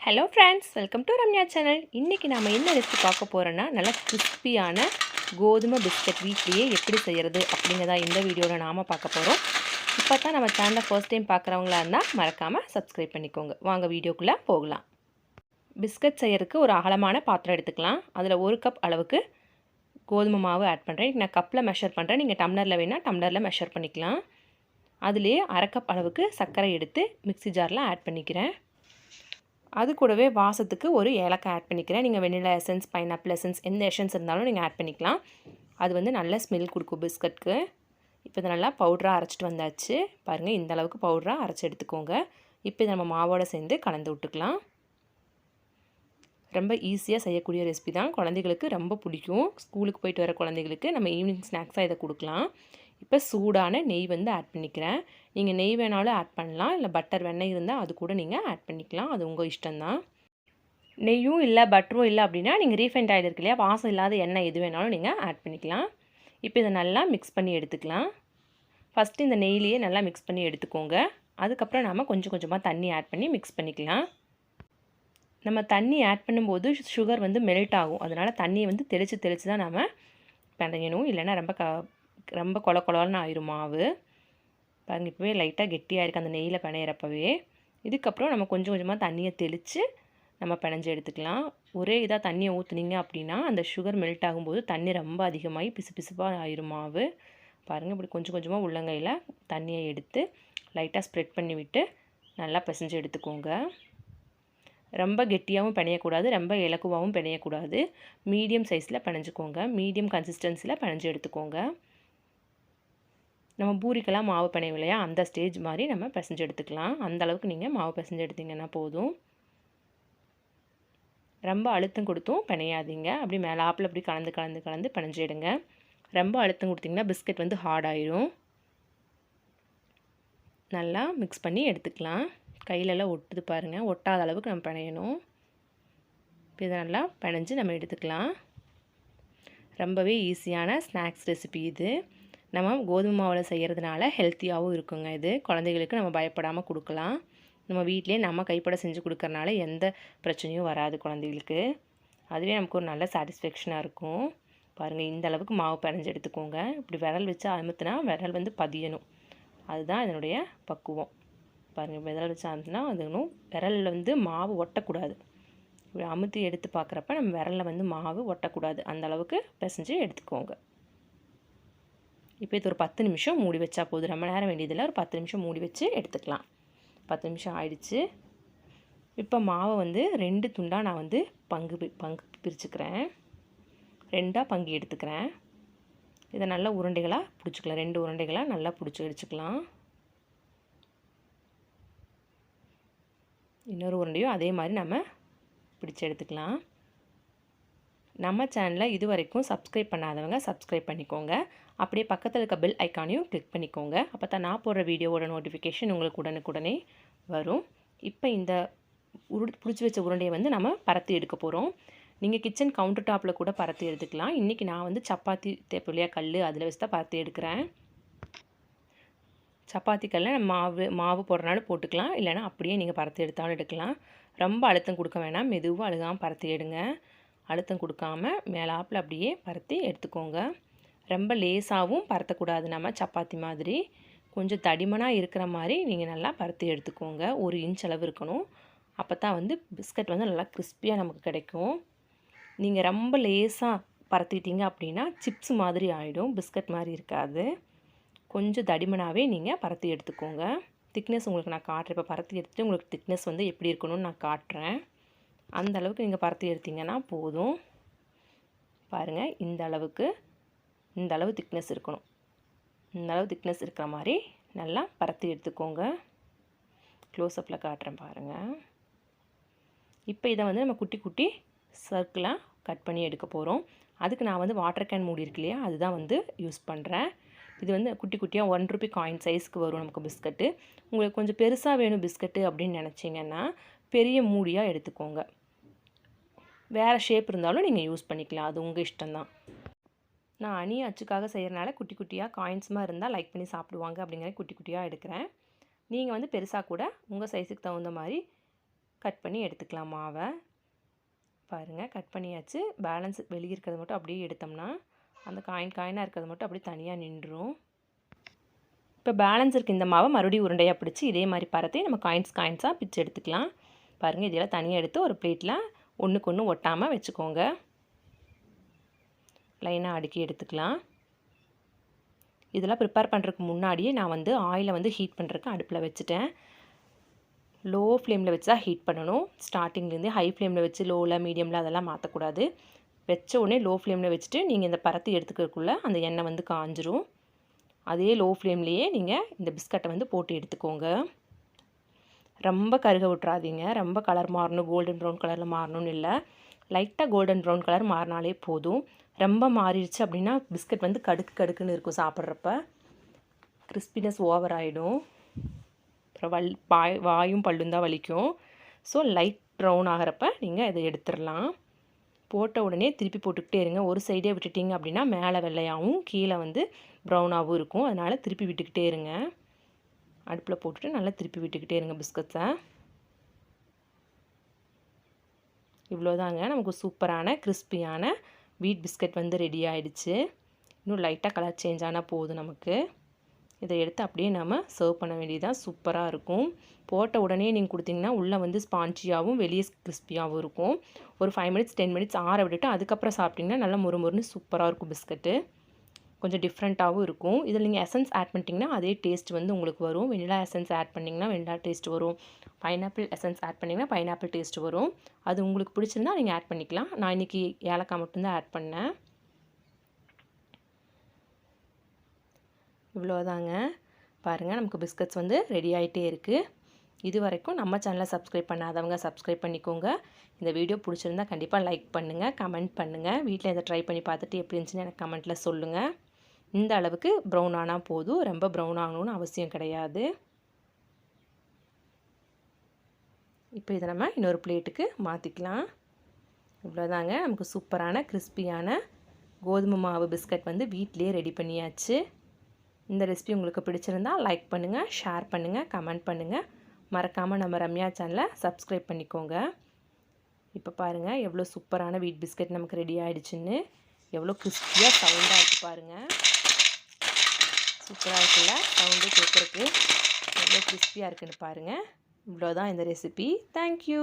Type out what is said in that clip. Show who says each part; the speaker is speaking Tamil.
Speaker 1: Hello friends, welcome to Ramya channel. இன்றைக்கி நாம் என்ன ரெசிபி பார்க்க போகிறோன்னா, நல்லா கிறிஸ்பியான கோதுமை பிஸ்கட் வீட்லேயே எப்படி செய்கிறது அப்படிங்கிறதா இந்த வீடியோவில் நாம் பார்க்க போகிறோம். இப்போ தான் நம்ம சேனலை ஃபர்ஸ்ட் டைம் பார்க்குறவங்களா இருந்தால் மறக்காமல் சப்ஸ்கிரைப் பண்ணிக்கோங்க. வாங்க வீடியோக்குள்ளே போகலாம். பிஸ்கட் செய்கிறதுக்கு ஒரு அகலமான பாத்திரம் எடுத்துக்கலாம். அதில் 1 கப் அளவுக்கு கோதுமை மாவு ஆட் பண்ணுறேன். நான் கப்பில் மெஷர் பண்ணுறேன். நீங்கள் டம்ளரில் வேணால் டம்ளரில் மெஷர் பண்ணிக்கலாம். அதுலேயே 1/2 கப் அளவுக்கு சர்க்கரை எடுத்து மிக்ஸி ஜாரில் ஆட் பண்ணிக்கிறேன். அது கூடவே வாசத்துக்கு ஒரு ஏலக்காய் ஆட் பண்ணிக்கிறேன். நீங்கள் வெனிலா எசன்ஸ், பைனாப்பிள் எசன்ஸ் எந்த எசன்ஸ் இருந்தாலும் நீங்கள் ஆட் பண்ணிக்கலாம். அது வந்து நல்ல ஸ்மெல் கொடுக்கும் பிஸ்கட்க்கு. இப்போ இதை நல்லா பவுடராக அரைச்சிட்டு வந்தாச்சு. பாருங்கள், இந்த அளவுக்கு பவுடராக அரைச்சி எடுத்துக்கோங்க. இப்போ இதை நம்ம மாவோடு சேர்ந்து கலந்து விட்டுக்கலாம். ரொம்ப ஈஸியாக செய்யக்கூடிய ரெசிபி தான். குழந்தைகளுக்கு ரொம்ப பிடிக்கும். ஸ்கூலுக்கு போயிட்டு வர குழந்தைகளுக்கு நம்ம ஈவினிங் ஸ்நாக்ஸாக இதை கொடுக்கலாம். இப்போ சூடான நெய் வந்து ஆட் பண்ணிக்கிறேன். நீங்கள் நெய் வேணாலும் ஆட் பண்ணலாம், இல்லை பட்டர் வெண்ணெய் இருந்தால் அது கூட நீங்கள் ஆட் பண்ணிக்கலாம். அது உங்கள் இஷ்டம்தான். நெய்யும் இல்லை பட்டரும் இல்லை அப்படின்னா நீங்கள் ரீஃபைண்ட் ஆயில் இருக்கு இல்லையா, வாசம் இல்லாத எண்ணெய் எது வேணாலும் நீங்கள் ஆட் பண்ணிக்கலாம். இப்போ இதை நல்லா மிக்ஸ் பண்ணி எடுத்துக்கலாம். ஃபஸ்ட்டு இந்த நெய்லேயே நல்லா மிக்ஸ் பண்ணி எடுத்துக்கோங்க. அதுக்கப்புறம் நாம் கொஞ்சம் கொஞ்சமாக தண்ணி ஆட் பண்ணி மிக்ஸ் பண்ணிக்கலாம். நம்ம தண்ணி ஆட் பண்ணும்போது சுகர் வந்து மெல்ட் ஆகும். அதனால் தண்ணியை வந்து தெளித்து தான் நாம் பிணையணும், இல்லைன்னா ரொம்ப கொலன்னு ஆயிரும் மாவு. பாருங்கள், இப்போவே லைட்டாக கெட்டியாக இருக்குது அந்த நெய்யில் பிணையிறப்பவே. இதுக்கப்புறம் நம்ம கொஞ்சம் கொஞ்சமாக தண்ணியை தெளித்து நம்ம பிணைஞ்சு எடுத்துக்கலாம். ஒரே இதாக தண்ணியை ஊற்றுனீங்க அப்படின்னா அந்த சுகர் மெல்ட் ஆகும்போது தண்ணி ரொம்ப அதிகமாகி பிசுப்பாக ஆயிரும் மாவு. பாருங்கள், இப்படி கொஞ்சம் கொஞ்சமாக உள்ளங்கையில் தண்ணியை எடுத்து லைட்டாக ஸ்ப்ரெட் பண்ணி விட்டு நல்லா பிசைஞ்சு எடுத்துக்கோங்க. ரொம்ப கெட்டியாகவும் பிணையக்கூடாது, ரொம்ப இலக்குவாகவும் பிணையக்கூடாது. மீடியம் சைஸில் பிணைஞ்சிக்கோங்க. மீடியம் கன்சிஸ்டன்சியில் பிணைஞ்சு எடுத்துக்கோங்க. நம்ம பூரிக்கெல்லாம் மாவு பிணையும் இல்லையா, அந்த ஸ்டேஜ் மாதிரி நம்ம பிசைஞ்சு எடுத்துக்கலாம். அந்த அளவுக்கு நீங்கள் மாவு பிசைஞ்சு எடுத்திங்கன்னா போதும். ரொம்ப அழுத்தம் கொடுத்தும் பிணையாதீங்க. அப்படி மேலாப்பில் அப்படி கலந்து பிணைஞ்சு எடுங்க. ரொம்ப அழுத்தம் கொடுத்திங்கன்னா பிஸ்கட் வந்து ஹார்ட் ஆயிரும். நல்லா மிக்ஸ் பண்ணி எடுத்துக்கலாம். கையிலெல்லாம் ஒட்டுது பாருங்கள், ஒட்டாத அளவுக்கு நம்ம பிணையணும். இப்போ இதை நல்லா பிணைஞ்சு நம்ம எடுத்துக்கலாம். ரொம்பவே ஈஸியான ஸ்நாக்ஸ் ரெசிபி இது. நம்ம கோதுமை மாவில் செய்கிறதுனால ஹெல்த்தியாகவும் இருக்குங்க. இது குழந்தைகளுக்கு நம்ம பயப்படாமல் கொடுக்கலாம். நம்ம வீட்டிலே நம்ம கைப்பட செஞ்சு கொடுக்கறனால எந்த பிரச்சனையும் வராது குழந்தைகளுக்கு. அதுவே நமக்கு ஒரு நல்ல சாட்டிஸ்ஃபேக்ஷனாக இருக்கும். பாருங்கள், இந்த அளவுக்கு மாவு பிணைஞ்சு எடுத்துக்கோங்க. இப்படி விரல் வச்சு அமுத்துனா விரல் வந்து பதியணும். அதுதான் இதனுடைய பக்குவம். பாருங்கள், விரல் வச்சு அமுத்துனா அதுனும் விரலில் வந்து மாவு ஒட்டக்கூடாது. இப்படி அமுத்தி எடுத்து பார்க்குறப்ப நம்ம விரலில் வந்து மாவு ஒட்டக்கூடாது. அந்த அளவுக்கு பிசைஞ்சு எடுத்துக்கோங்க. இப்போ இது ஒரு 10 நிமிஷம் மூடி வச்சா போதும். ரொம்ப நேரம் வேண்டியதில்லை, ஒரு 10 நிமிஷம் மூடி வச்சு எடுத்துக்கலாம். 10 நிமிஷம் ஆயிடுச்சு. இப்போ மாவை வந்து 2 துண்டாக நான் வந்து பங்கு பிரிச்சுக்கிறேன். 2ஆக பங்கு எடுத்துக்கிறேன். இதை நல்லா உருண்டைகளாக பிடிச்சிக்கலாம். 2 உருண்டைகளாக நல்லா பிடிச்சி வச்சுக்கலாம். இன்னொரு உருண்டையும் அதே மாதிரி நம்ம பிடிச்சி எடுத்துக்கலாம். நம்ம சேனலை இது வரைக்கும் சப்ஸ்கிரைப் பண்ணாதவங்க சப்ஸ்கிரைப் பண்ணிக்கோங்க. அப்படியே பக்கத்தில் இருக்க பெல் ஐக்கானையும் கிளிக் பண்ணிக்கோங்க. அப்போ தான் நான் போடுற வீடியோவோட நோட்டிஃபிகேஷன் உங்களுக்கு உடனுக்குடனே வரும். இப்போ இந்த பிடிச்சி வச்ச உருண்டையை வந்து நம்ம பரத்தி எடுக்க போகிறோம். நீங்கள் கிச்சன் கவுண்டர் டாப்பில் கூட பரத்தி எடுத்துக்கலாம். இன்றைக்கி நான் வந்து சப்பாத்தி தேப்பிலையா கல் அதில் வச்சு தான் பரத்தி எடுக்கிறேன். சப்பாத்தி கல்லை நம்ம மாவு போடுறனால போட்டுக்கலாம், இல்லைனா அப்படியே நீங்கள் பரத்தி எடுத்தாலும் எடுக்கலாம். ரொம்ப அழுத்தம் கொடுக்க வேணாம், மெதுவாக அழுகாமல் பரத்தி எடுங்க. அழுத்தம் கொடுக்காம மேலாப்பில் அப்படியே பரத்தி எடுத்துக்கோங்க. ரொம்ப லேசாகவும் பரத்தக்கூடாது, நம்ம சப்பாத்தி மாதிரி கொஞ்சம் தடிமனாக இருக்கிற மாதிரி நீங்கள் நல்லா பரத்தி எடுத்துக்கோங்க. 1 இன்ச் அளவு இருக்கணும். அப்போ தான் வந்து பிஸ்கட் வந்து நல்லா கிறிஸ்பியாக நமக்கு கிடைக்கும். நீங்கள் ரொம்ப லேசாக பரத்திட்டீங்க அப்படின்னா சிப்ஸ் மாதிரி ஆகிடும், பிஸ்கட் மாதிரி இருக்காது. கொஞ்சம் தடிமனாகவே நீங்கள் பரத்தி எடுத்துக்கோங்க. திக்னஸ் உங்களுக்கு நான் காட்டுறேன். இப்போ பரத்தி எடுத்துகிட்டு உங்களுக்கு திக்னஸ் வந்து எப்படி இருக்கணும்னு நான் காட்டுறேன். அந்த அளவுக்கு நீங்கள் பரத்தி எடுத்திங்கன்னா போதும். பாருங்கள், இந்த அளவு திக்னஸ் இருக்கணும். இந்த அளவு திக்னஸ் இருக்கிற மாதிரி நல்லா பரத்தி எடுத்துக்கோங்க. க்ளோஸ்அப்பில் காட்டுறேன் பாருங்கள். இப்போ இதை வந்து நம்ம குட்டி குட்டி சர்க்கிளாக கட் பண்ணி எடுக்க போகிறோம். அதுக்கு நான் வந்து வாட்டர் கேன் மூடி இருக்கு இல்லையா, அதுதான் வந்து யூஸ் பண்ணுறேன். இது வந்து குட்டி குட்டியாக 1 ரூபி காயின் சைஸ்க்கு வரும் நமக்கு பிஸ்கட்டு. உங்களுக்கு கொஞ்சம் பெருசாக வேணும் பிஸ்கட்டு அப்படின்னு நினச்சிங்கன்னா பெரிய மூடியாக எடுத்துக்கோங்க. வேறு ஷேப் இருந்தாலும் நீங்கள் யூஸ் பண்ணிக்கலாம், அது உங்கள் இஷ்டம்தான். நான் அணி அச்சுக்காக செய்கிறனால குட்டி குட்டியாக காயின்ஸ்மாக இருந்தால் லைக் பண்ணி சாப்பிடுவாங்க அப்படிங்கிற குட்டி குட்டியாக எடுக்கிறேன். நீங்கள் வந்து பெருசாக கூட உங்கள் சைஸுக்கு தகுந்த மாதிரி கட் பண்ணி எடுத்துக்கலாம் மாவை. பாருங்கள் கட் பண்ணியாச்சு. பேலன்ஸ் வெளியே இருக்கிறது மட்டும் அப்படியே எடுத்தோம்னா அந்த காயினாக இருக்கிறது மட்டும் அப்படியே தனியாக நின்றுடும். இப்போ பேலன்ஸ் இருக்க இந்த மாவை மறுபடியும் உருண்டையாக பிடிச்சி இதே மாதிரி பரத்தி நம்ம காயின்ஸாக பிச்சு எடுத்துக்கலாம். பாருங்கள் இதெல்லாம் தனியாக எடுத்து ஒரு பிளேட்டில் ஒன்றுக்கு ஒன்று ஒட்டாமல் வச்சுக்கோங்க. லைனாக அடுக்கி எடுத்துக்கலாம். இதெல்லாம் ப்ரிப்பேர் பண்ணுறதுக்கு முன்னாடியே நான் வந்து ஆயிலை வந்து ஹீட் பண்ணுறதுக்கு அடுப்பில் வச்சுட்டேன். லோ ஃப்ளேமில் வச்சு தான் ஹீட் பண்ணணும். ஸ்டார்டிங்லேருந்து ஹை ஃப்ளேமில் வச்சு லோவில் மீடியமில் அதெல்லாம் மாற்றக்கூடாது. வச்ச உடனே லோ ஃப்ளேமில் வச்சுட்டு நீங்கள் இந்த பரத்தி எடுத்துக்கிறதுக்குள்ளே அந்த எண்ணெய் வந்து காஞ்சிரும். அதே லோ ஃப்ளேம்லேயே நீங்கள் இந்த பிஸ்கட்டை வந்து போட்டு எடுத்துக்கோங்க. ரொம்ப கருக விட்றாதீங்க. ரொம்ப கலர் மாறணும், கோல்டன் ப்ரௌன் கலரில் மாறணும்னு இல்லை. லைட்டாக கோல்டன் ப்ரௌன் கலர் மாறினாலே போதும். ரொம்ப மாறிடுச்சு அப்படின்னா பிஸ்கட் வந்து கடுக்குன்னு இருக்கும். சாப்பிட்றப்ப கிறிஸ்பினஸ் ஓவர் ஆகிடும். அப்புறம் வாயும் பல்லும் தான் வலிக்கும். ஸோ லைட் ப்ரௌன் ஆகிறப்ப நீங்கள் இதை எடுத்துடலாம். போட்ட உடனே திருப்பி போட்டுக்கிட்டே இருங்க. ஒரு சைடே விட்டுட்டிங்க அப்படின்னா மேலே வெள்ளையாகவும் கீழே வந்து ப்ரௌனாகவும் இருக்கும். அதனால் திருப்பி விட்டுக்கிட்டே இருங்க. அடுப்பில் போட்டுட்டு நல்லா திருப்பி விட்டுக்கிட்டே இருங்க பிஸ்கட்ஸை. இவ்வளோதாங்க, நமக்கு சூப்பரான கிறிஸ்பியான வீட் பிஸ்கட் வந்து ரெடி ஆகிடுச்சு. இன்னும் லைட்டாக கலர் சேஞ்ச் ஆனால் போதும் நமக்கு. இதை எடுத்து அப்படியே நம்ம சர்வ் பண்ண வேண்டியதாக சூப்பராக இருக்கும். போட்ட உடனே நீங்கள் கொடுத்தீங்கன்னா உள்ளே வந்து ஸ்பான்ஜியாகவும் வெளியே கிறிஸ்பியாகவும் இருக்கும். ஒரு 5 மினிட்ஸ் 10 மினிட்ஸ் ஆற விட்டுட்டு அதுக்கப்புறம் சாப்பிட்டிங்கன்னா நல்லா முறுமுறுன்னு சூப்பராக இருக்கும் பிஸ்கட்டு. கொஞ்சம் டிஃப்ரெண்ட்டாகவும் இருக்கும். இதில் நீங்கள் எசன்ஸ் ஆட் பண்ணிட்டீங்கன்னா அதே டேஸ்ட் வந்து உங்களுக்கு வரும். வெனிலா எசன்ஸ் ஆட் பண்ணிங்கன்னா வெனிலா டேஸ்ட் வரும். பைனாப்பிள் எசன்ஸ் ஆட் பண்ணிங்கன்னா பைனாப்பிள் டேஸ்ட் வரும். அது உங்களுக்கு பிடிச்சிருந்தா நீங்கள் ஆட் பண்ணிக்கலாம். நான் இன்றைக்கி ஏலக்காய் மட்டும்தான் ஆட் பண்ணேன். இவ்வளோதாங்க. பாருங்கள் நமக்கு பிஸ்கட்ஸ் வந்து ரெடி ஆகிட்டே இருக்குது. இது வரைக்கும் நம்ம சேனலை சப்ஸ்கிரைப் பண்ணாதவங்க சப்ஸ்கிரைப் பண்ணிக்கோங்க. இந்த வீடியோ பிடிச்சிருந்தா கண்டிப்பாக லைக் பண்ணுங்கள், கமெண்ட் பண்ணுங்கள். வீட்டில் இதை ட்ரை பண்ணி பார்த்துட்டு எப்படி இருந்துச்சுன்னு எனக்கு கமெண்ட்டில் சொல்லுங்கள். இந்த அளவுக்கு ப்ரௌன் ஆனால் போதும். ரொம்ப ப்ரௌன் ஆகணும்னு அவசியம் கிடையாது. இப்போ இதை நம்ம இன்னொரு பிளேட்டுக்கு மாற்றிக்கலாம். இவ்வளோதாங்க, நமக்கு சூப்பரான கிறிஸ்பியான கோதுமை மாவு பிஸ்கட் வந்து வீட்டிலே ரெடி பண்ணியாச்சு. இந்த ரெசிபி உங்களுக்கு பிடிச்சிருந்தா லைக் பண்ணுங்கள், ஷேர் பண்ணுங்கள், கமெண்ட் பண்ணுங்கள். மறக்காமல் நம்ம ரம்யா சேனலை சப்ஸ்கிரைப் பண்ணிக்கோங்க. இப்போ பாருங்கள் எவ்வளோ சூப்பரான வீட் பிஸ்கட் நமக்கு ரெடி ஆகிடுச்சுன்னு. எவ்வளோ கிறிஸ்பியாக சவுண்டாக இருக்குது பாருங்கள். சூப்பராக இருக்குல்ல சவுண்டு கேட்குறதுக்கு. எவ்வளோ கிறிஸ்பியாக இருக்குன்னு பாருங்கள். இவ்வளோதான் இந்த ரெசிபி. தேங்க்யூ.